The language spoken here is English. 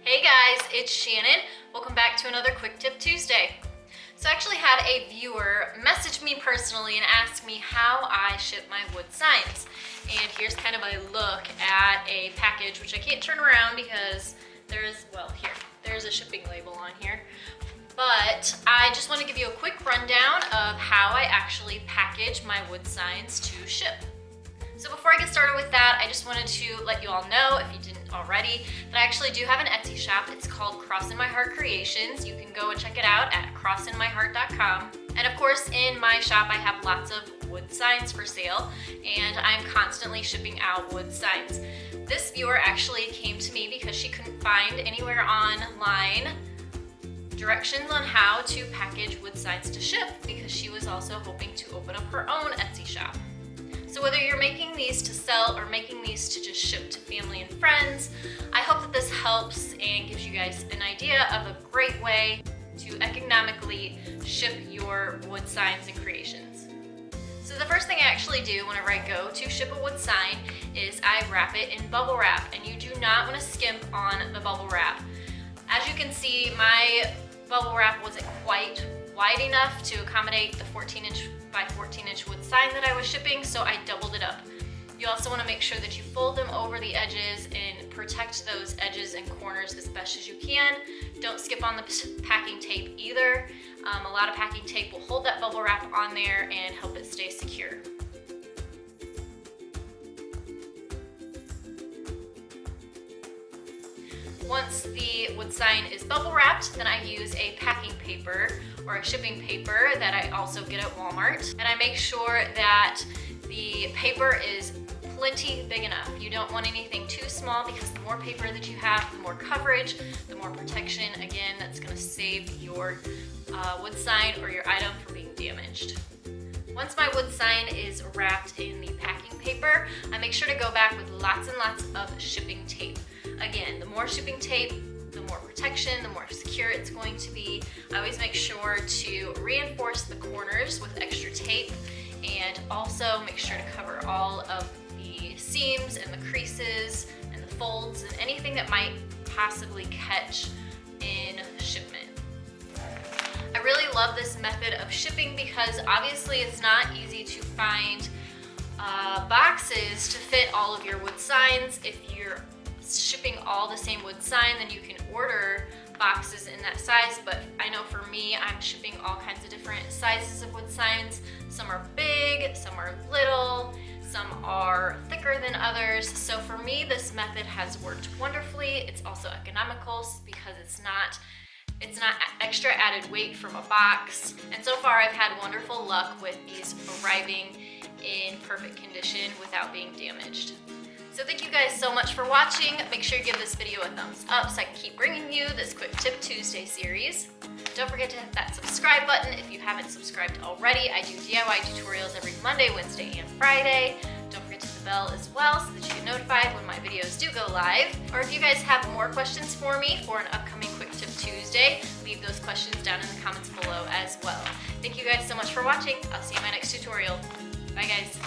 Hey guys, it's Shannon. Welcome back to another Quick Tip Tuesday. So I actually had a viewer message me personally and ask me how I ship my wood signs. And here's kind of a look at a package, which I can't turn around because there's a shipping label on here. But I just want to give you a quick rundown of how I actually package my wood signs to ship. So before I get started with that, I just wanted to let you all know, if you didn't already, that I actually do have an Etsy shop. It's called Cross in My Heart Creations. You can go and check it out at crossinmyheart.com. And of course, in my shop, I have lots of wood signs for sale, and I'm constantly shipping out wood signs. This viewer actually came to me because she couldn't find anywhere online directions on how to package wood signs to ship, because she was also hoping to open up her own Etsy shop. So whether you're making these to sell or making these to just ship to family and friends, I hope that this helps and gives you guys an idea of a great way to economically ship your wood signs and creations. So the first thing I actually do whenever I go to ship a wood sign is I wrap it in bubble wrap, and you do not want to skimp on the bubble wrap. As you can see, my bubble wrap wasn't quite wide enough to accommodate the 14-inch by 14-inch wood sign that I was shipping, so I doubled it up. You also want to make sure that you fold them over the edges and protect those edges and corners as best as you can. Don't skip on the packing tape either. A lot of packing tape will hold that bubble wrap on there and help it stay secure. Once the wood sign is bubble wrapped, then I use a packing paper or a shipping paper that I also get at Walmart. And I make sure that the paper is plenty big enough. You don't want anything too small, because the more paper that you have, the more coverage, the more protection. Again, that's going to save your wood sign or your item from being damaged. Once my wood sign is wrapped in the packing paper, I make sure to go back with lots and lots of shipping tape. Again, the more shipping tape, the more protection, the more secure it's going to be. I always make sure to reinforce the corners with extra tape, and also make sure to cover all of the seams and the creases and the folds and anything that might possibly catch in shipment. I really love this method of shipping because obviously it's not easy to find boxes to fit all of your wood signs. If you're shipping all the same wood sign, then you can order boxes in that size, but I know for me, I'm shipping all kinds of different sizes of wood signs. Some are big, some are little, some are thicker than others. So for me, this method has worked wonderfully. It's also economical because it's not extra added weight from a box. And so far I've had wonderful luck with these arriving in perfect condition without being damaged. So thank you guys so much for watching. Make sure you give this video a thumbs up so I can keep bringing you this Quick Tip Tuesday series. Don't forget to hit that subscribe button if you haven't subscribed already. I do DIY tutorials every Monday, Wednesday, and Friday. Don't forget to hit the bell as well so that you get notified when my videos do go live. Or if you guys have more questions for me for an upcoming Quick Tip Tuesday, leave those questions down in the comments below as well. Thank you guys so much for watching. I'll see you in my next tutorial. Bye guys.